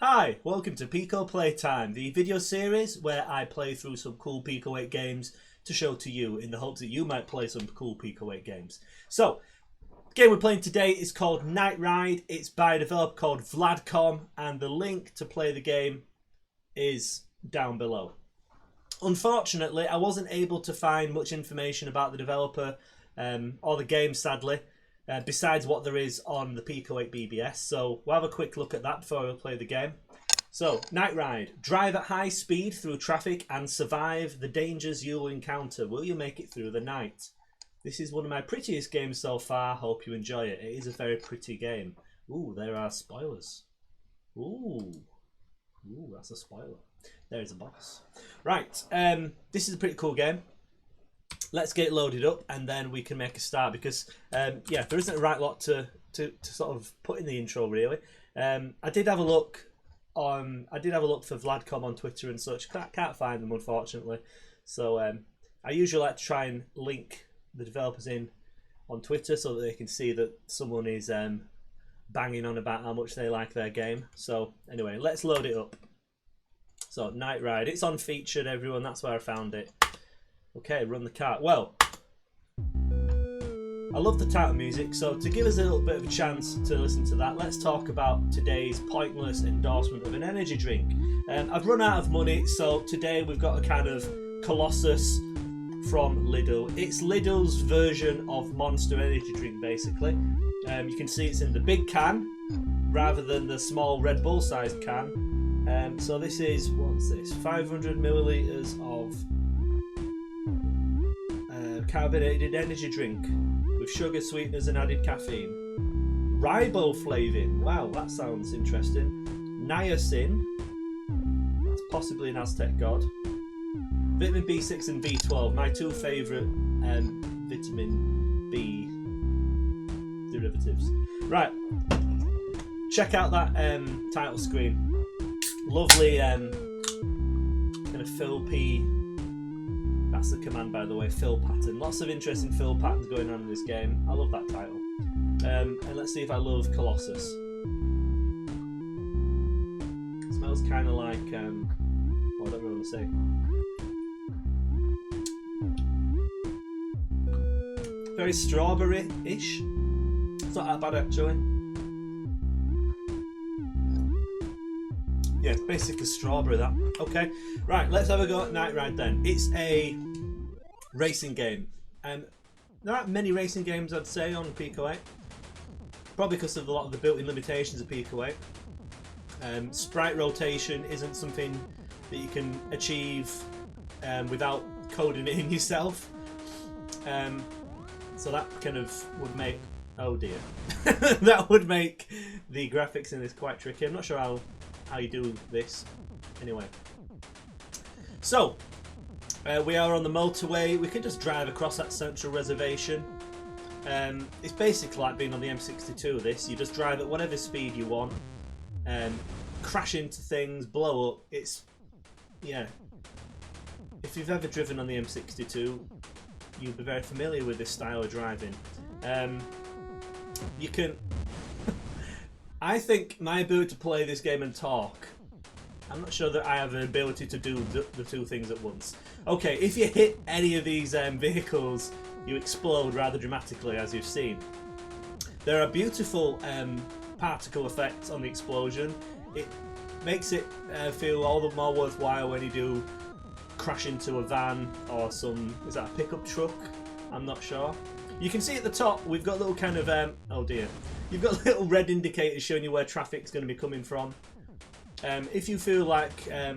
Hi, welcome to Pico Playtime, the video series where I play through some cool Pico 8 games to show to you in the hopes that you might play some cool Pico 8 games. So, the game we're playing today is called Night Ride. It's by a developer called Vladcom, and the link to play the game is down below. Unfortunately, I wasn't able to find much information about the developer or the game, sadly. Besides what there is on the Pico 8 BBS. So we'll have a quick look at that before we play the game. So, Night Ride. Drive at high speed through traffic and survive the dangers you'll encounter. Will you make it through the night? This is one of my prettiest games so far. Hope you enjoy it. It is a very pretty game. Ooh, there are spoilers. Ooh, that's a spoiler. There's a boss. Right, this is a pretty cool game. Let's get it loaded up and then we can make a start because yeah, there isn't a right lot to sort of put in the intro really. I did have a look for Vladcom on Twitter and such. Can't find them unfortunately. So I usually like to try and link the developers in on Twitter so that they can see that someone is banging on about how much they like their game. So anyway, let's load it up. So Night Ride, it's on featured everyone, that's where I found it. Okay, run the cart. Well, I love the title music, so to give us a little bit of a chance to listen to that, let's talk about today's pointless endorsement of an energy drink. I've run out of money, so today we've got a kind of Colossus from Lidl. It's Lidl's version of Monster energy drink, basically. You can see it's in the big can, rather than the small Red Bull sized can. So this is, what's this, 500 millilitres of carbonated energy drink with sugar sweeteners and added caffeine. Riboflavin, wow, that sounds interesting. Niacin, that's possibly an Aztec god. Vitamin B6 and B12, my two favourite vitamin B derivatives. Right, check out that title screen. Lovely kind of Phil P. That's the command, by the way, fill pattern. Lots of interesting fill patterns going on in this game. I love that title. And let's see if I love Colossus. It smells kind of like, I don't really want to say. Very strawberry-ish. It's not that bad, actually. Yeah, it's basically strawberry, that. Okay, right, let's have a go at Night Ride then. It's a racing game. There aren't many racing games, I'd say, on Pico 8. Probably because of a lot of the built-in limitations of Pico 8. Sprite rotation isn't something that you can achieve without coding it in yourself. So that kind of would make... Oh dear. That would make the graphics in this quite tricky. I'm not sure how you do this. Anyway. So, we are on the motorway. We can just drive across that central reservation. It's basically like being on the M62 this. You just drive at whatever speed you want. Crash into things, blow up. It's, yeah. If you've ever driven on the M62, you'll be very familiar with this style of driving. You can... I think my ability to play this game and talk, I'm not sure that I have the ability to do the two things at once. Okay, if you hit any of these vehicles, you explode rather dramatically, as you've seen. There are beautiful particle effects on the explosion. It makes it feel all the more worthwhile when you do crash into a van or some, is that a pickup truck? I'm not sure. You can see at the top, we've got little kind of, oh dear. You've got little red indicators showing you where traffic's going to be coming from. If you feel like a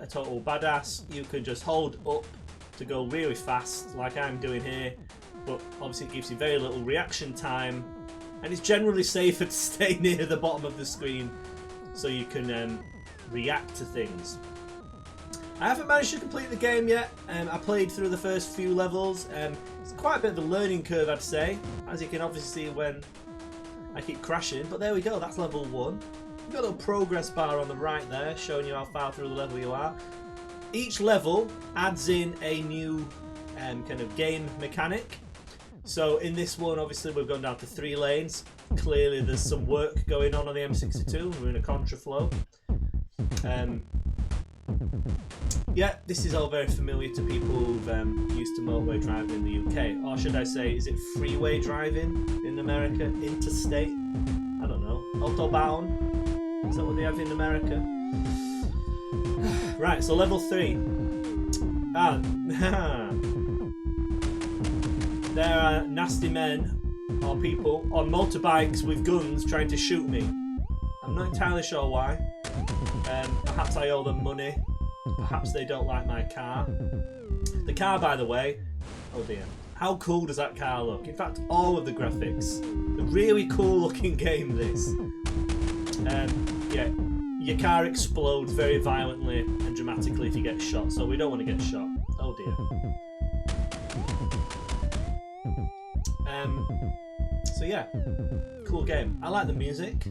total badass, you can just hold up to go really fast, like I'm doing here. But obviously it gives you very little reaction time. And it's generally safer to stay near the bottom of the screen so you can react to things. I haven't managed to complete the game yet. I played through the first few levels. It's quite a bit of a learning curve, I'd say, as you can obviously see when I keep crashing. But there we go, that's level 1. You've got a little progress bar on the right there, showing you how far through the level you are. Each level adds in a new kind of game mechanic. So in this one, obviously, we've gone down to 3 lanes. Clearly there's some work going on the M62. We're in a contraflow. Yeah, this is all very familiar to people who've used to motorway driving in the UK. Or should I say, is it freeway driving in America? Interstate? I don't know. Autobahn? Is that what they have in America? Right, so level 3. There are nasty men or people on motorbikes with guns trying to shoot me. I'm not entirely sure why. Perhaps I owe them money. Perhaps they don't like my car. The car, by the way, oh dear. How cool does that car look? In fact, all of the graphics. A really cool looking game, this. Yeah, your car explodes very violently and dramatically if you get shot, so we don't want to get shot. Oh dear. So yeah, cool game. I like the music.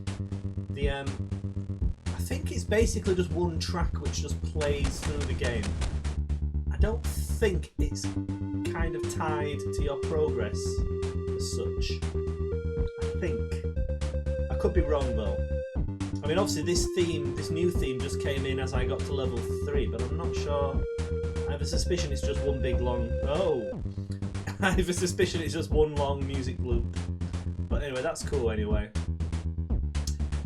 I think it's basically just one track which just plays through the game. I don't think it's kind of tied to your progress as such. I think. I could be wrong though. I mean, obviously this new theme just came in as I got to level 3, but I'm not sure. I have a suspicion it's just one big long... Oh! I have a suspicion it's just one long music loop. But anyway, that's cool anyway.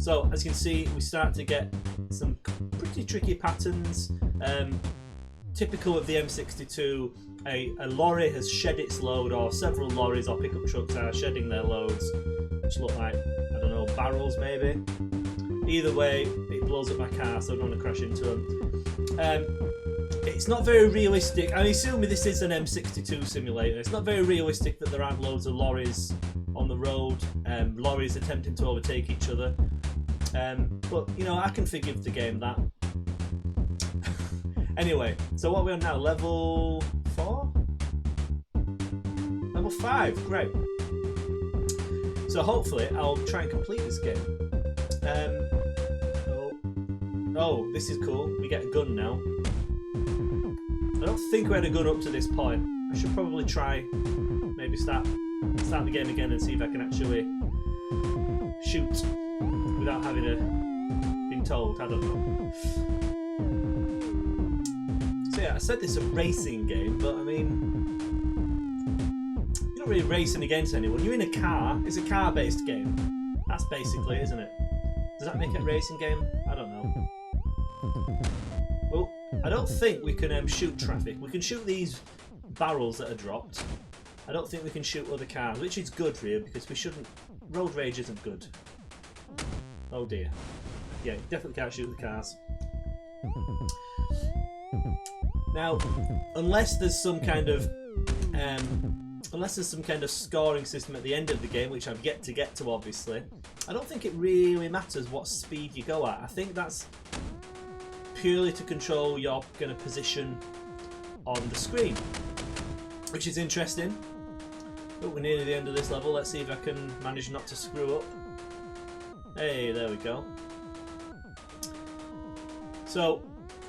So, as you can see, we start to get some pretty tricky patterns. Typical of the M62, a lorry has shed its load, or several lorries or pickup trucks are shedding their loads, which look like, I don't know, barrels maybe. Either way, it blows up my car, so I don't want to crash into them. It's not very realistic. I assume this is an M62 simulator. It's not very realistic that there aren't loads of lorries on the road, lorries attempting to overtake each other. But, you know, I can forgive the game that. Anyway, so what are we on now? Level 4? Level 5, great. So hopefully I'll try and complete this game. Oh, this is cool. We get a gun now. I don't think we had a gun up to this point. I should probably try, maybe start the game again and see if I can actually shoot without having been told. I don't know. So yeah, I said this is a racing game, but I mean, you're not really racing against anyone. You're in a car. It's a car-based game. That's basically, isn't it? Does that make it a racing game? I don't know. Well, I don't think we can shoot traffic. We can shoot these barrels that are dropped. I don't think we can shoot other cars, which is good really, because we shouldn't... Road rage isn't good. Oh dear. Yeah, you definitely can't shoot the cars. Now, unless there's some kind of scoring system at the end of the game, which I've yet to get to obviously, I don't think it really matters what speed you go at. I think that's purely to control your kind of position on the screen, which is interesting. But we're nearly the end of this level. Let's see if I can manage not to screw up. Hey, there we go. So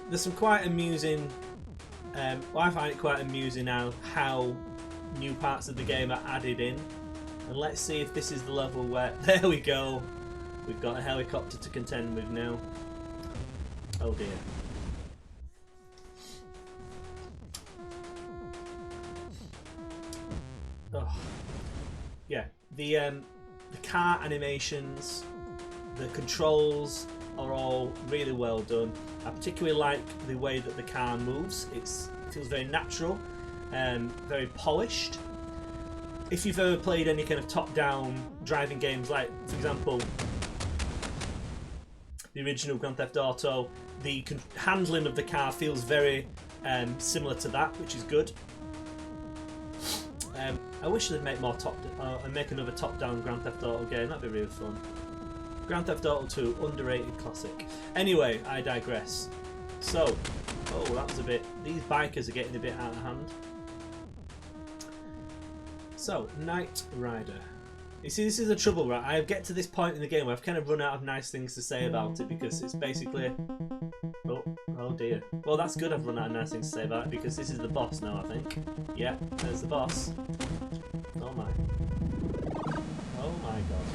there's some quite amusing well, I find it quite amusing now how new parts of the game are added in, and let's see if this is the level where... There we go, we've got a helicopter to contend with now. Oh dear. Oh. Yeah, the car animations, the controls are all really well done. I particularly like the way that the car moves. It feels very natural and very polished. If you've ever played any kind of top-down driving games, like for example the original Grand Theft Auto, the handling of the car feels very similar to that, which is good. I wish they'd make more make another top-down Grand Theft Auto game. That'd be really fun. Grand Theft Auto 2, underrated classic. Anyway, I digress. So, oh, that was a bit... These bikers are getting a bit out of hand. So, Knight Rider. You see, this is the trouble, right? I get to this point in the game where I've kind of run out of nice things to say about it, because it's basically... Oh dear. Well, that's good I've run out of nice things to say about it, because this is the boss now, I think. Yeah, there's the boss. Oh my. Oh my god.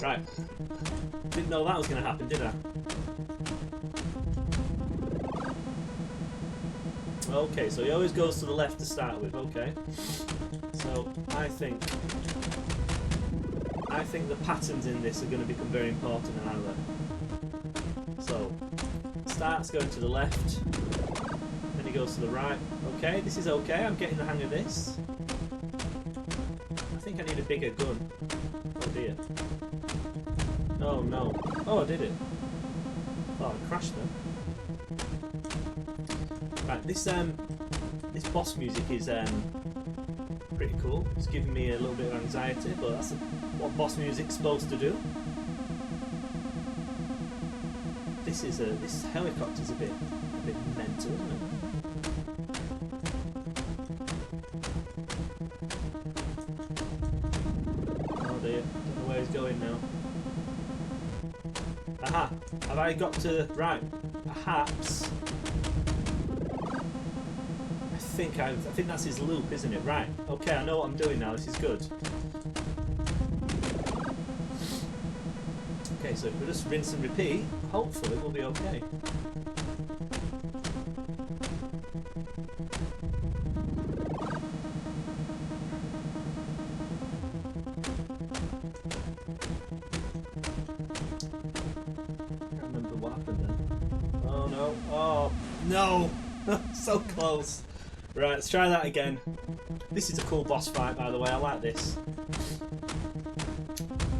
Right. Didn't know that was going to happen, did I? Okay, so he always goes to the left to start with. Okay. So I think the patterns in this are going to become very important now. So starts going to the left, then he goes to the right. Okay, this is okay. I'm getting the hang of this. I think I need a bigger gun. Oh dear. Oh no. Oh, I did it. Oh, I crashed them. Right, this boss music is pretty cool. It's giving me a little bit of anxiety, but that's what boss music's supposed to do. This helicopter's a bit mental, isn't it? Oh dear, don't know where he's going now. Aha! Have I got to... right, perhaps... I think that's his loop, isn't it? Right, okay, I know what I'm doing now, this is good. Okay, so if we just rinse and repeat, hopefully we'll be okay. Oh no. Oh no. So close. Right, let's try that again. This is a cool boss fight, by the way. I like this.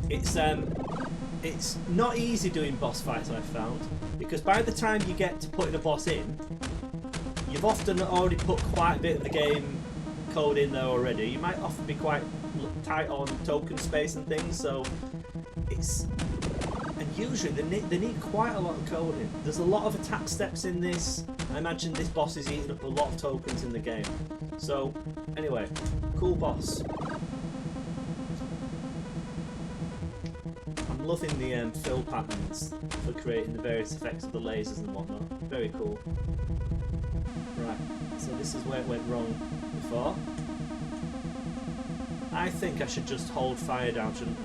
It's not easy doing boss fights, I've found, because by the time you get to putting a boss in, you've often already put quite a bit of the game code in there already. You might often be quite tight on token space and things, so it's... And usually they need quite a lot of coding. There's a lot of attack steps in this. I imagine this boss is eating up a lot of tokens in the game. So, anyway, cool boss. I'm loving the fill patterns for creating the various effects of the lasers and whatnot. Very cool. Right, so this is where it went wrong before. I think I should just hold fire down, shouldn't I?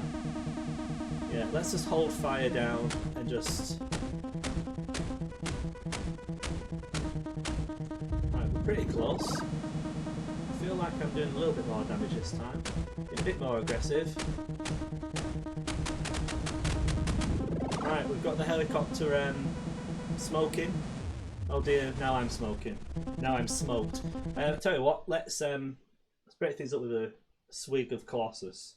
Yeah, let's just hold fire down and just... Right, we're pretty close. I feel like I'm doing a little bit more damage this time. Being a bit more aggressive. Right, we've got the helicopter smoking. Oh dear, now I'm smoking. Now I'm smoked. I'll tell you what, let's break things up with a swig of Colossus.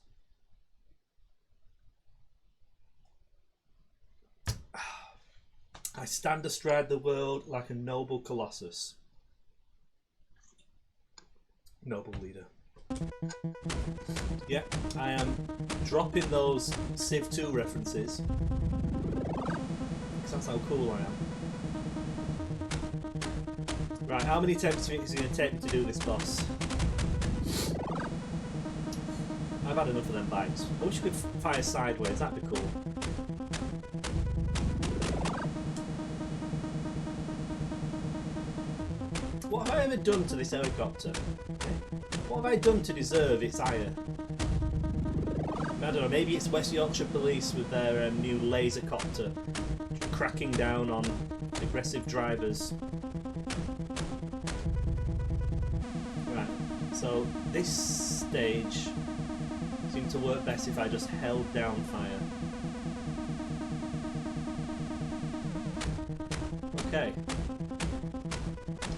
I stand astride the world like a noble Colossus. Noble leader. Yeah, I am dropping those Civ 2 references. Because that's how cool I am. Right, how many attempts do you think it's going to take me to do this boss? I've had enough of them bites. I wish you could fire sideways, that'd be cool. What have I ever done to this helicopter? What have I done to deserve its ire? I don't know, maybe it's West Yorkshire Police with their new laser copter cracking down on aggressive drivers. Right, so this stage seemed to work best if I just held down fire. Okay.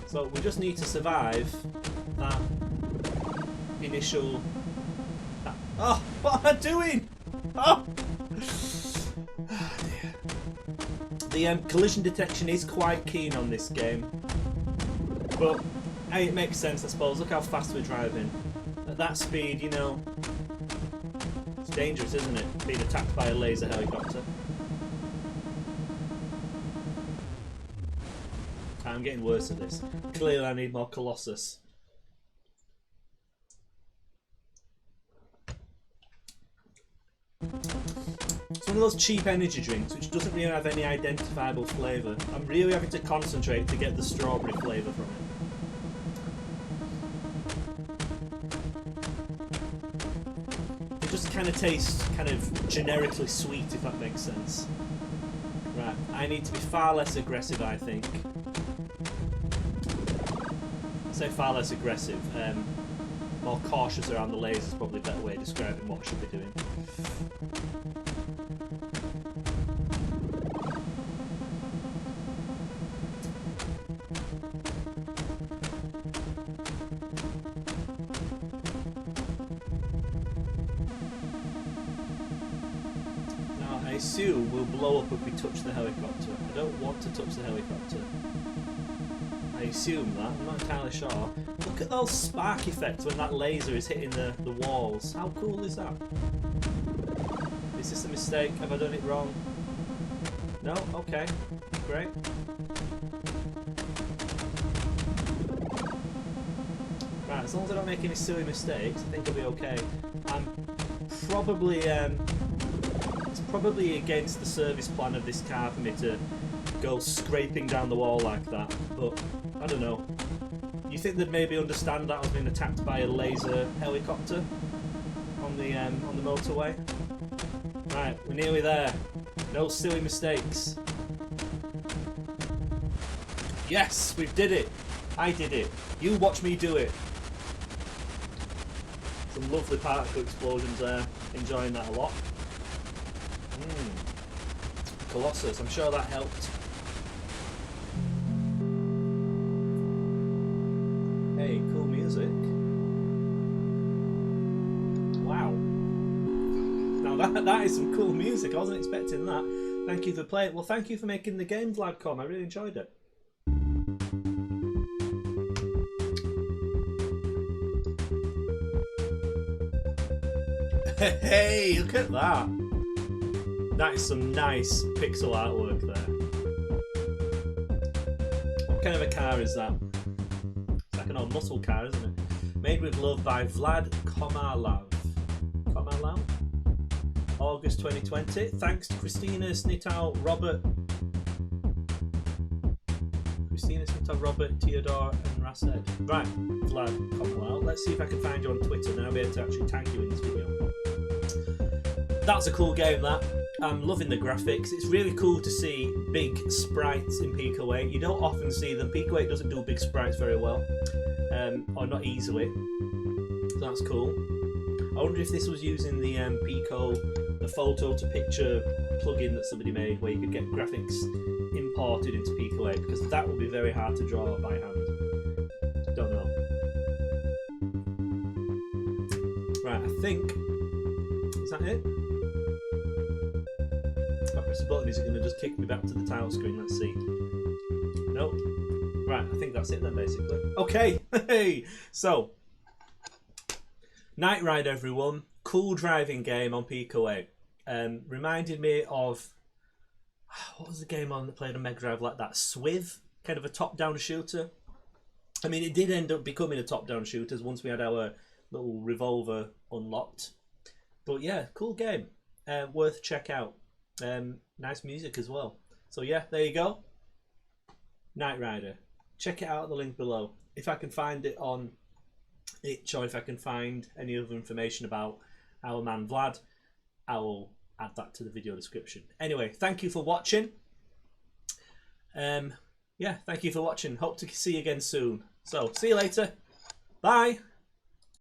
So we just need to survive that initial... Oh, what am I doing? Oh! Oh dear. The collision detection is quite keen on this game. But hey, it makes sense, I suppose. Look how fast we're driving. At that speed, you know... It's dangerous, isn't it? Being attacked by a laser helicopter. I'm getting worse at this. Clearly I need more Colossus. It's one of those cheap energy drinks which doesn't really have any identifiable flavour. I'm really having to concentrate to get the strawberry flavour from it. kind of taste kind of generically sweet, if that makes sense. Right, I need to be far less aggressive, I think. Say far less aggressive. More cautious around the lasers is probably a better way of describing what I should be doing. Now, I assume we'll blow up if we touch the helicopter. I don't want to touch the helicopter. I assume that, I'm not entirely sure. Look at those spark effects when that laser is hitting the walls. How cool is that? Is this a mistake? Have I done it wrong? No? Okay. Great. Right, as long as I don't make any silly mistakes, I think I'll be okay. I'm probably, it's probably against the service plan of this car for me to go scraping down the wall like that, but I don't know. You think they'd maybe understand that I was being attacked by a laser helicopter on the motorway? Right, we're nearly there. No silly mistakes. Yes, we did it. I did it. You watch me do it. Some lovely particle explosions there. Enjoying that a lot. Colossus, I'm sure that helped. Hey, cool music. Wow. Now that is some cool music. I wasn't expecting that. Thank you for playing. Well, thank you for making the game, Vladcom. I really enjoyed it. Hey, look at that. That is some nice pixel artwork there. What kind of a car is that? It's like an old muscle car, isn't it? Made with love by Vladcom. August 2020. Thanks to Christina Snitow, Robert, Theodore, and Rased. Right, Vladcom. Let's see if I can find you on Twitter and I'll be able to actually tag you in this video. That's a cool game, that. I'm loving the graphics. It's really cool to see big sprites in Pico 8. You don't often see them. Pico 8 doesn't do big sprites very well, or not easily. So that's cool. I wonder if this was using the Pico, the photo to picture plugin that somebody made, where you could get graphics imported into Pico 8, because that would be very hard to draw by hand. Don't know. Right, I think. Is that it? If I press the button, is it going to just kick me back to the title screen? Let's see. Nope. Right, I think that's it then, basically. Okay, hey! So, Night Ride, everyone. Cool driving game on Pico 8. Reminded me of... What was the game on that played on Mega Drive like that? Swiv? Kind of a top-down shooter. I mean, it did end up becoming a top-down shooter once we had our little revolver unlocked. But yeah, cool game. Worth check out. Nice music as well. So yeah, there you go. Knight Rider. Check it out at the link below. If I can find it on itch, or if I can find any other information about our man Vlad, I will add that to the video description. Anyway, thank you for watching. Yeah, thank you for watching. Hope to see you again soon. So, see you later. Bye.